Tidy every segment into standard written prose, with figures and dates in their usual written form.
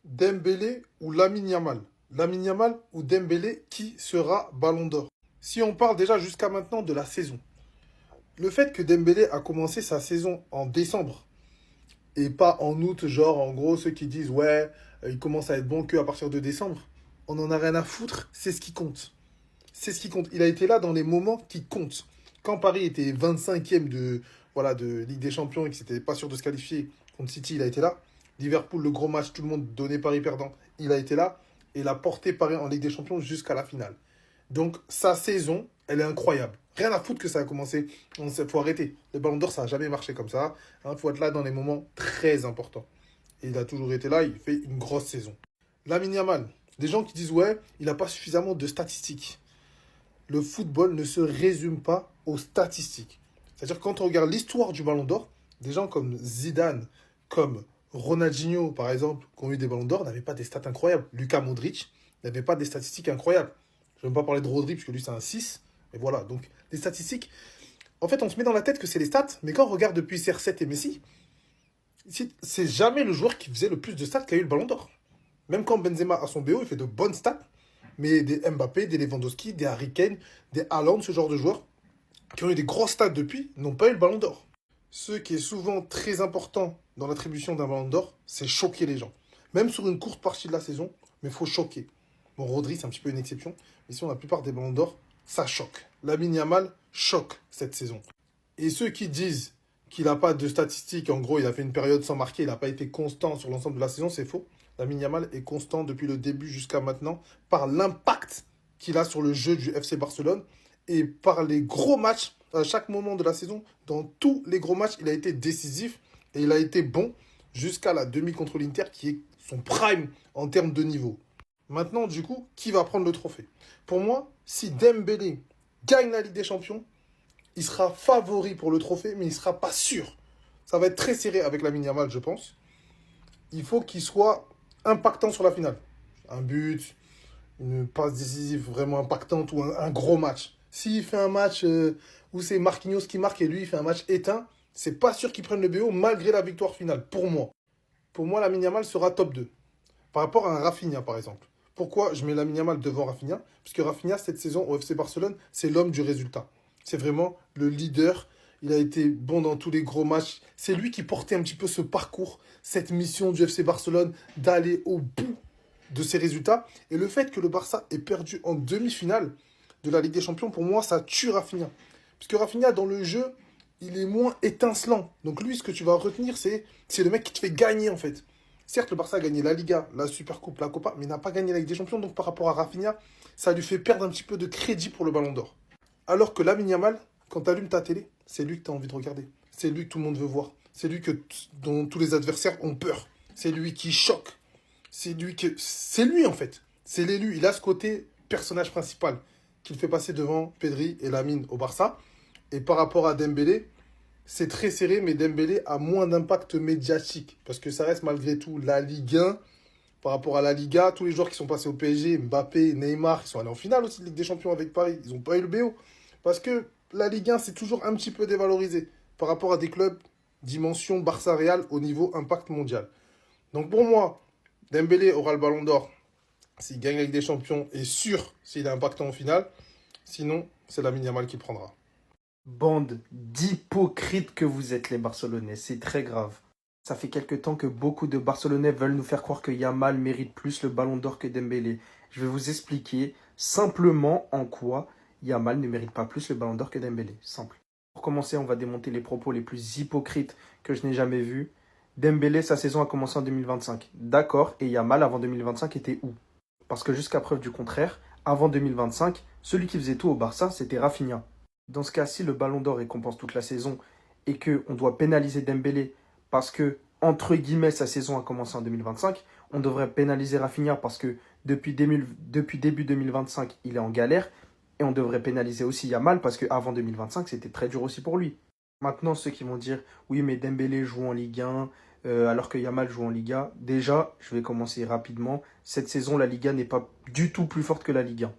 Dembélé ou Lamine Yamal? Lamine Yamal ou Dembélé, qui sera Ballon d'Or? Si on parle déjà jusqu'à maintenant de la saison, le fait que Dembélé a commencé sa saison en décembre et pas en août, genre en gros ceux qui disent ouais, il commence à être bon que à partir de décembre, on en a rien à foutre, c'est ce qui compte. C'est ce qui compte. Il a été là dans les moments qui comptent. Quand Paris était 25e de Ligue des Champions et que c'était pas sûr de se qualifier contre City, il a été là. Liverpool, le gros match, tout le monde donnait Paris perdant, il a été là. Et il a porté Paris en Ligue des Champions jusqu'à la finale. Donc sa saison, elle est incroyable. Rien à foutre que ça a commencé. Il faut arrêter. Le Ballon d'Or, ça n'a jamais marché comme ça. Il faut être là dans les moments très importants. Et il a toujours été là, il fait une grosse saison. Lamine Yamal, des gens qui disent ouais, il n'a pas suffisamment de statistiques. Le football ne se résume pas aux statistiques. C'est-à-dire que quand on regarde l'histoire du Ballon d'Or, des gens comme Zidane, comme Ronaldinho, par exemple, qui ont eu des Ballons d'Or, n'avaient pas des stats incroyables. Lucas Modric n'avait pas des statistiques incroyables. Je ne vais même pas parler de Rodri, puisque lui, c'est un 6. Mais voilà, donc des statistiques. En fait, on se met dans la tête que c'est les stats, mais quand on regarde depuis CR7 et Messi, c'est jamais le joueur qui faisait le plus de stats qui a eu le Ballon d'Or. Même quand Benzema a son BO, il fait de bonnes stats, mais des Mbappé, des Lewandowski, des Harry Kane, des Haaland, ce genre de joueurs, qui ont eu des grosses stats depuis, n'ont pas eu le Ballon d'Or. Ce qui est souvent très important dans l'attribution d'un Ballon d'Or, c'est choquer les gens. Même sur une courte partie de la saison, mais il faut choquer. Bon, Rodri, c'est un petit peu une exception, mais sinon, la plupart des Ballons d'Or, ça choque. Lamine Yamal choque cette saison. Et ceux qui disent qu'il n'a pas de statistiques, en gros, il a fait une période sans marquer, il n'a pas été constant sur l'ensemble de la saison, c'est faux. Lamine Yamal est constant depuis le début jusqu'à maintenant par l'impact qu'il a sur le jeu du FC Barcelone et par les gros matchs à chaque moment de la saison. Dans tous les gros matchs, il a été décisif et il a été bon jusqu'à la demi contre l'Inter qui est son prime en termes de niveau. Maintenant, du coup, qui va prendre le trophée? Pour moi, si Dembélé gagne la Ligue des Champions, il sera favori pour le trophée, mais il ne sera pas sûr. Ça va être très serré avec Lamine Yamal, je pense. Il faut qu'il soit impactant sur la finale. Un but, une passe décisive vraiment impactante ou un gros match. S'il fait un match où c'est Marquinhos qui marque et lui il fait un match éteint, c'est pas sûr qu'il prenne le BO malgré la victoire finale, pour moi. Pour moi, Lamine Yamal sera top 2. Par rapport à un Rafinha, par exemple. Pourquoi je mets Lamine Yamal devant Rafinha? Parce que Rafinha, cette saison au FC Barcelone, c'est l'homme du résultat. C'est vraiment le leader. Il a été bon dans tous les gros matchs. C'est lui qui portait un petit peu ce parcours, cette mission du FC Barcelone d'aller au bout de ses résultats. Et le fait que le Barça ait perdu en demi-finale de la Ligue des Champions, pour moi, ça tue Rafinha. Parce que Rafinha, dans le jeu, il est moins étincelant. Donc lui, ce que tu vas retenir, c'est le mec qui te fait gagner, en fait. Certes, le Barça a gagné la Liga, la Supercoupe, la Copa, mais il n'a pas gagné la Ligue des Champions. Donc par rapport à Rafinha, ça lui fait perdre un petit peu de crédit pour le Ballon d'Or. Alors que Lamine Yamal, quand tu allumes ta télé, c'est lui que tu as envie de regarder. C'est lui que tout le monde veut voir. C'est lui dont tous les adversaires ont peur. C'est lui qui choque. C'est lui en fait. C'est l'élu. Il a ce côté personnage principal qu'il fait passer devant Pedri et Lamine au Barça. Et par rapport à Dembélé, c'est très serré, mais Dembélé a moins d'impact médiatique. Parce que ça reste malgré tout la Ligue 1. Par rapport à la Liga, tous les joueurs qui sont passés au PSG, Mbappé, Neymar, qui sont allés en finale aussi de Ligue des Champions avec Paris, ils n'ont pas eu le BO. Parce que la Ligue 1, c'est toujours un petit peu dévalorisé par rapport à des clubs dimension Barça-Real au niveau impact mondial. Donc pour moi, Dembélé aura le Ballon d'Or s'il gagne la Ligue des Champions et sûr s'il est impactant en finale. Sinon, c'est Lamine Yamal qui prendra. Bande d'hypocrites que vous êtes les Barcelonais, c'est très grave. Ça fait quelque temps que beaucoup de Barcelonais veulent nous faire croire que Yamal mérite plus le ballon d'or que Dembélé. Je vais vous expliquer simplement en quoi Yamal ne mérite pas plus le ballon d'or que Dembélé. Simple. Pour commencer, on va démonter les propos les plus hypocrites que je n'ai jamais vus. Dembélé, sa saison a commencé en 2025. D'accord, et Yamal avant 2025 était où? Parce que jusqu'à preuve du contraire, avant 2025, celui qui faisait tout au Barça, c'était Rafinha. Dans ce cas, si le ballon d'or récompense toute la saison et qu'on doit pénaliser Dembélé parce que, entre guillemets, sa saison a commencé en 2025, on devrait pénaliser Rafinha parce que depuis début 2025, il est en galère. Et on devrait pénaliser aussi Yamal parce qu'avant 2025, c'était très dur aussi pour lui. Maintenant, ceux qui vont dire, oui, mais Dembélé joue en Ligue 1 alors que Yamal joue en Liga. Déjà, je vais commencer rapidement. Cette saison, la Liga n'est pas du tout plus forte que la Ligue 1.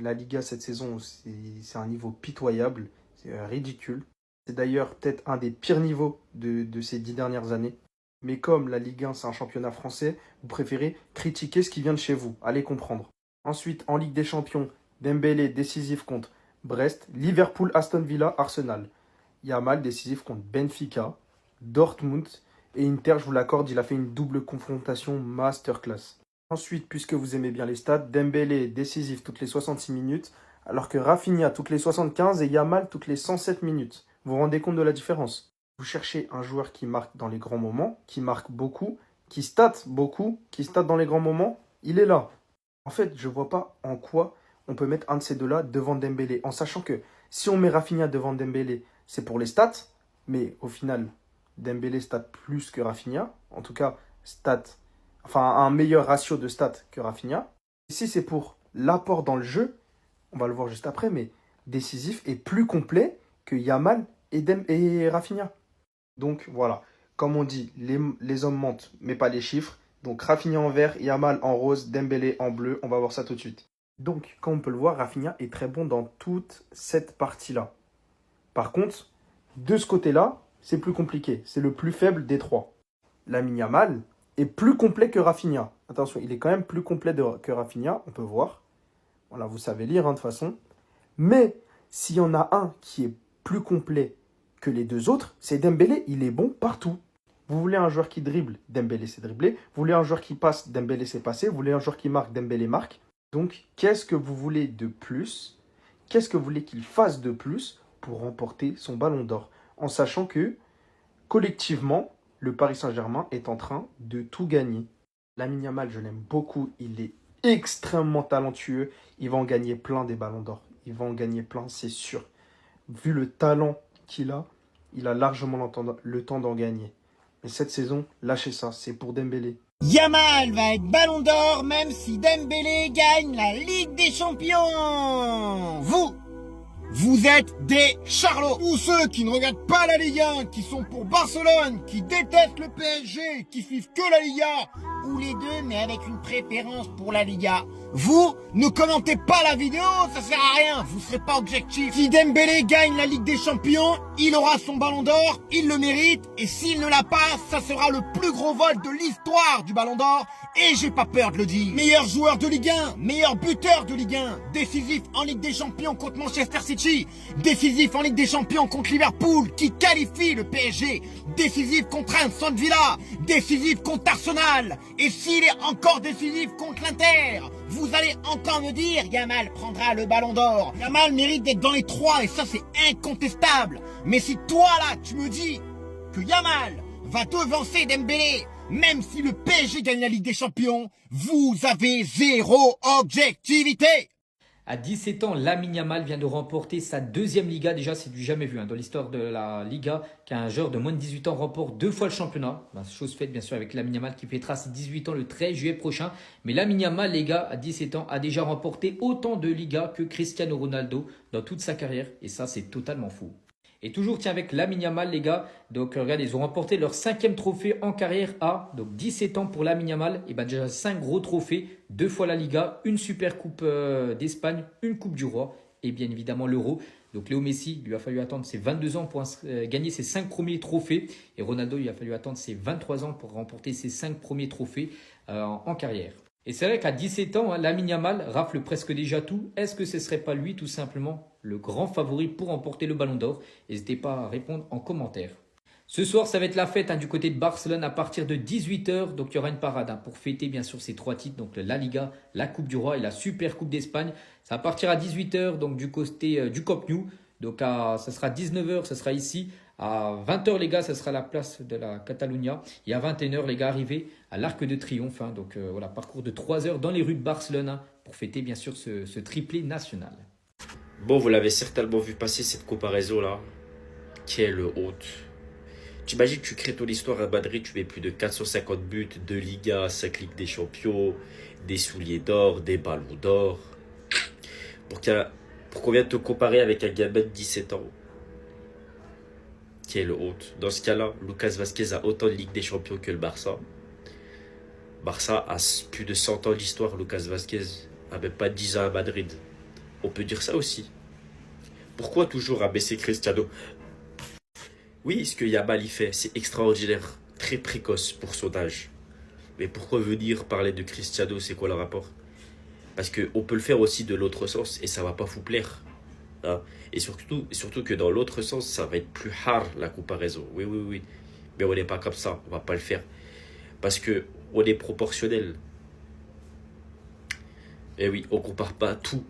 La Liga, cette saison, c'est un niveau pitoyable. C'est ridicule. C'est d'ailleurs peut-être un des pires niveaux de ces 10 dernières années. Mais comme la Ligue 1, c'est un championnat français, vous préférez critiquer ce qui vient de chez vous. Allez comprendre. Ensuite, en Ligue des Champions, Dembélé décisif contre Brest, Liverpool, Aston Villa, Arsenal. Yamal décisif contre Benfica, Dortmund et Inter, je vous l'accorde, il a fait une double confrontation masterclass. Ensuite, puisque vous aimez bien les stats, Dembélé décisif toutes les 66 minutes, alors que Rafinha toutes les 75 et Yamal toutes les 107 minutes. Vous vous rendez compte de la différence? Vous cherchez un joueur qui marque dans les grands moments, qui marque beaucoup, qui stat beaucoup, qui stat dans les grands moments, il est là. En fait, je ne vois pas en quoi on peut mettre un de ces deux-là devant Dembélé, en sachant que si on met Rafinha devant Dembélé, c'est pour les stats, mais au final, Dembélé stat plus que Rafinha, en tout cas, un meilleur ratio de stats que Rafinha. Et si c'est pour l'apport dans le jeu, on va le voir juste après, mais décisif et plus complet que Yamal et Rafinha. Donc voilà, comme on dit, les hommes mentent, mais pas les chiffres. Donc Rafinha en vert, Yamal en rose, Dembélé en bleu, on va voir ça tout de suite. Donc, comme on peut le voir, Rafinha est très bon dans toute cette partie-là. Par contre, de ce côté-là, c'est plus compliqué. C'est le plus faible des trois. Lamine Yamal est plus complet que Rafinha. Attention, il est quand même plus complet que Rafinha, on peut voir. Voilà, vous savez lire de toute façon. Mais s'il y en a un qui est plus complet que les deux autres, c'est Dembélé. Il est bon partout. Vous voulez un joueur qui dribble, Dembélé c'est dribblé. Vous voulez un joueur qui passe, Dembélé c'est passé. Vous voulez un joueur qui marque, Dembélé marque. Donc, qu'est-ce que vous voulez de plus? Qu'est-ce que vous voulez qu'il fasse de plus pour remporter son ballon d'or? En sachant que, collectivement, le Paris Saint-Germain est en train de tout gagner. Lamine Yamal, je l'aime beaucoup. Il est extrêmement talentueux. Il va en gagner plein des ballons d'or. Il va en gagner plein, c'est sûr. Vu le talent qu'il a, il a largement le temps d'en gagner. Mais cette saison, lâchez ça, c'est pour Dembélé. Yamal va être ballon d'or même si Dembélé gagne la Ligue des Champions. Vous êtes des charlots. Tous ceux qui ne regardent pas la Ligue 1, qui sont pour Barcelone, qui détestent le PSG, qui suivent que la Liga, ou les deux mais avec une préférence pour la Liga. Vous ne commentez pas la vidéo, ça sert à rien, vous serez pas objectif. Si Dembélé gagne la Ligue des Champions, il aura son ballon d'or, il le mérite, et s'il ne l'a pas, ça sera le plus gros vol de l'histoire du ballon d'or, et j'ai pas peur de le dire. Meilleur joueur de Ligue 1, meilleur buteur de Ligue 1, décisif en Ligue des Champions contre Manchester City, décisif en Ligue des Champions contre Liverpool, qui qualifie le PSG, décisif contre Aston Villa, décisif contre Arsenal, et s'il est encore décisif contre l'Inter, vous allez encore me dire Yamal prendra le ballon d'or. Yamal mérite d'être dans les trois et ça c'est incontestable. Mais si toi là tu me dis que Yamal va devancer Dembélé, même si le PSG gagne la Ligue des Champions, vous avez zéro objectivité. À 17 ans, Lamine Yamal vient de remporter sa deuxième Liga. Déjà, c'est du jamais vu dans l'histoire de la Liga qu'un joueur de moins de 18 ans remporte deux fois le championnat. Chose faite bien sûr avec Lamine Yamal qui fêtera ses 18 ans le 13 juillet prochain. Mais Lamine Yamal, les gars, à 17 ans, a déjà remporté autant de Ligas que Cristiano Ronaldo dans toute sa carrière. Et ça, c'est totalement fou. Et toujours, tiens, avec Lamine Yamal, les gars. Donc, regardez, ils ont remporté leur 5e trophée en carrière à donc 17 ans pour Lamine Yamal. Et déjà 5 gros trophées, 2 fois la Liga, une super coupe d'Espagne, une coupe du Roi et bien évidemment l'Euro. Donc, Léo Messi, lui a fallu attendre ses 22 ans pour gagner ses 5 premiers trophées. Et Ronaldo, il a fallu attendre ses 23 ans pour remporter ses 5 premiers trophées en carrière. Et c'est vrai qu'à 17 ans, Lamine Yamal rafle presque déjà tout. Est-ce que ce ne serait pas lui tout simplement le grand favori pour remporter le Ballon d'Or? N'hésitez pas à répondre en commentaire. Ce soir, ça va être la fête du côté de Barcelone à partir de 18 h. Donc, il y aura une parade pour fêter bien sûr ces 3 titres. Donc, la Liga, la Coupe du Roi et la Super Coupe d'Espagne. Ça va partir à 18 h donc du côté du Camp Nou. Donc, ça sera 19 h, ça sera ici. À 20 h, les gars, ça sera la place de la Catalunya. Et à 21 h, les gars, arrivez à l'Arc de Triomphe. Donc, voilà, parcours de 3 heures dans les rues de Barcelone pour fêter bien sûr ce triplé national. Bon, vous l'avez certainement vu passer cette comparaison-là. Quelle honte. T'imagines, tu crées ton histoire à Madrid, tu mets plus de 450 buts, 2 Ligas, 5 Ligues des Champions, des souliers d'or, des ballons d'or. Pour qu'on vienne te comparer avec un gamin de 17 ans. Quelle honte. Dans ce cas-là, Lucas Vazquez a autant de Ligue des Champions que le Barça. Barça a plus de 100 ans d'histoire, Lucas Vazquez a même pas 10 ans à Madrid. On peut dire ça aussi. Pourquoi toujours abaisser Cristiano? Oui, ce que Yamal y fait, c'est extraordinaire. très précoce pour son âge. Mais pourquoi venir parler de Cristiano, c'est quoi le rapport? Parce qu'on peut le faire aussi de l'autre sens et ça va pas vous plaire. Hein. Et surtout que dans l'autre sens, ça va être plus hard la comparaison. Oui, oui, oui. Mais on n'est pas comme ça, on va pas le faire. Parce que on est proportionnel. Et oui, on compare pas tout.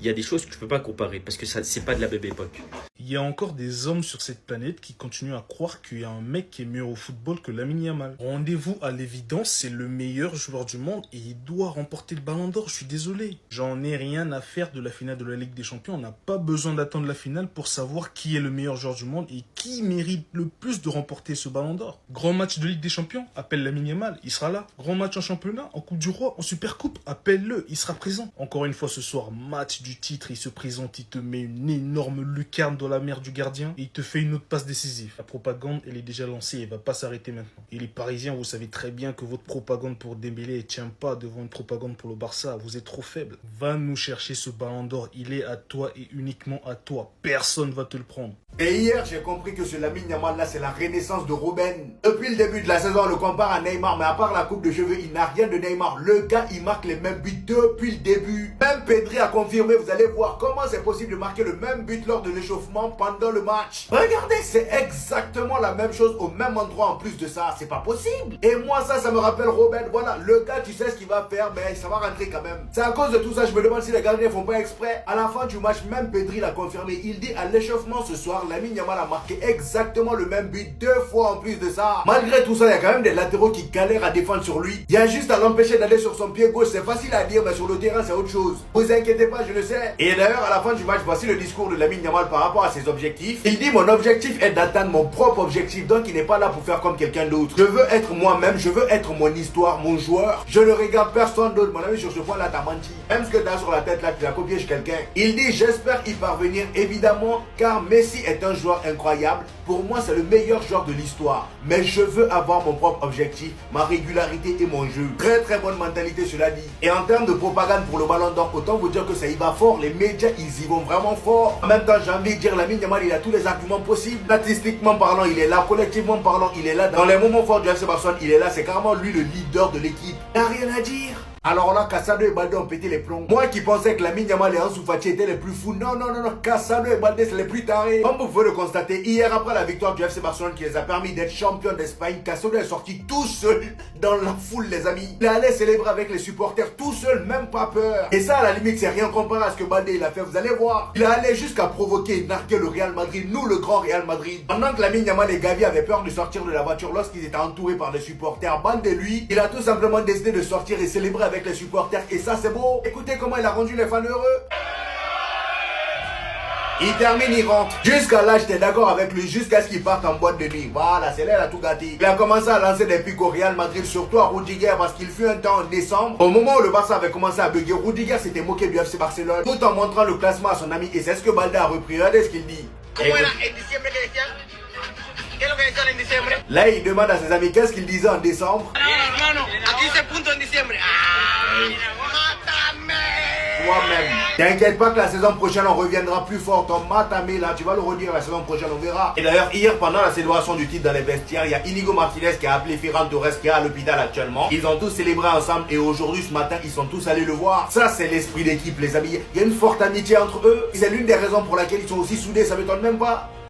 Il y a des choses que tu peux pas comparer parce que ça, c'est pas de la même époque. Il y a encore des hommes sur cette planète qui continuent à croire qu'il y a un mec qui est meilleur au football que Lamine Yamal. Rendez-vous à l'évidence, c'est le meilleur joueur du monde et il doit remporter le ballon d'or, je suis désolé. J'en ai rien à faire de la finale de la Ligue des Champions, on n'a pas besoin d'attendre la finale pour savoir qui est le meilleur joueur du monde et qui mérite le plus de remporter ce ballon d'or. Grand match de Ligue des Champions, appelle Lamine Yamal, il sera là. Grand match en championnat, en Coupe du Roi, en Supercoupe, appelle-le, il sera présent. Encore une fois ce soir, match du titre, il se présente, il te met une énorme lucarne dans la mère du gardien et il te fait une autre passe décisive. La propagande, elle est déjà lancée, elle va pas s'arrêter maintenant. Et les Parisiens, vous savez très bien que votre propagande pour Dembélé ne tient pas devant une propagande pour le Barça. Vous êtes trop faible. Va nous chercher ce ballon d'or, il est à toi et uniquement à toi. Personne va te le prendre. Et hier, j'ai compris que ce Lamine Yamal là, c'est la renaissance de Robben. Depuis le début de la saison, on le compare à Neymar, mais à part la coupe de cheveux, il n'a rien de Neymar. Le gars, il marque les mêmes buts depuis le début. Même Pedri a confirmé, vous allez voir comment c'est possible de marquer le même but lors de l'échauffement pendant le match. Regardez, c'est exactement la même chose au même endroit en plus de ça. C'est pas possible. Et moi, ça me rappelle Robben. Voilà, le gars, tu sais ce qu'il va faire, mais ça va rentrer quand même. C'est à cause de tout ça, je me demande si les gardiens font pas exprès. À la fin du match, même Pedri l'a confirmé. Il dit à l'échauffement ce soir, Lamine Yamal a marqué exactement le même but 2 fois en plus de ça. Malgré tout ça, il y a quand même des latéraux qui galèrent à défendre sur lui. Il y a juste à l'empêcher d'aller sur son pied gauche. C'est facile à dire, mais sur le terrain, c'est autre chose. Vous inquiétez pas, je le sais. Et d'ailleurs, à la fin du match, voici le discours de Lamine Yamal par rapport à ses objectifs. Il dit, mon objectif est d'atteindre mon propre objectif. Donc, il n'est pas là pour faire comme quelqu'un d'autre. Je veux être moi-même, je veux être mon histoire, mon joueur. Je ne regarde personne d'autre. Mon ami, sur ce point-là, t'as menti. Même ce que t'as sur la tête là, tu l'as copié chez quelqu'un. Il dit, j'espère y parvenir, évidemment, car Messi est un joueur incroyable. Pour moi, c'est le meilleur joueur de l'histoire. Mais je veux avoir mon propre objectif, ma régularité et mon jeu. Très très bonne mentalité, cela dit. Et en termes de propagande pour le ballon d'or, autant vous dire que ça y va fort. Les médias, ils y vont vraiment fort. En même temps, j'ai envie de dire, Lamine Yamal, il a tous les arguments possibles. Statistiquement parlant, il est là. Collectivement parlant, il est là. Dans les moments forts du FC Barcelone, il est là. C'est carrément lui le leader de l'équipe. Il n'a rien à dire. Alors là, Casado et Balde ont pété les plombs. Moi qui pensais que Lamine Yamal et Ansu Fati étaient les plus fous. Non, non, non, non. Casado et Balde, c'est les plus tarés. Comme vous pouvez le constater, hier après la victoire du FC Barcelone qui les a permis d'être champions d'Espagne, Casado est sorti tout seul dans la foule, les amis. Il allait célébrer avec les supporters tout seul, même pas peur. Et ça, à la limite, c'est rien comparé à ce que Balde il a fait. Vous allez voir. Il allait jusqu'à provoquer et narguer le Real Madrid, nous le grand Real Madrid. Pendant que Lamine Yamal et Gavi avaient peur de sortir de la voiture lorsqu'ils étaient entourés par des supporters, Balde lui, il a tout simplement décidé de sortir et célébrer avec les supporters. Et ça c'est beau. Écoutez comment il a rendu les fans heureux. Il termine, il rentre. Jusqu'à là, j'étais d'accord avec lui, jusqu'à ce qu'il parte en boîte de nuit. Voilà, c'est là, il a tout gâté. Il a commencé à lancer des pics au Real Madrid, surtout à Rudiger, parce qu'il fut un temps en décembre. Au moment où le Barça avait commencé à bugger, Rudiger s'était moqué du FC Barcelone, tout en montrant le classement à son ami. Et c'est ce que Balde a repris. Regardez ce qu'il dit. Là, il demande à ses amis qu'est-ce qu'il disait en décembre. Toi-même. T'inquiète pas que la saison prochaine on reviendra plus fort. Ton matamé là, tu vas le redire la saison prochaine, on verra. Et d'ailleurs, hier pendant la célébration du titre dans les vestiaires, il y a Inigo Martinez qui a appelé Ferran Torres qui est à l'hôpital actuellement. Ils ont tous célébré ensemble et aujourd'hui ce matin, ils sont tous allés le voir. Ça, c'est l'esprit d'équipe, les amis. Il y a une forte amitié entre eux. C'est l'une des raisons pour laquelle ils sont aussi soudés, ça m'étonne même pas.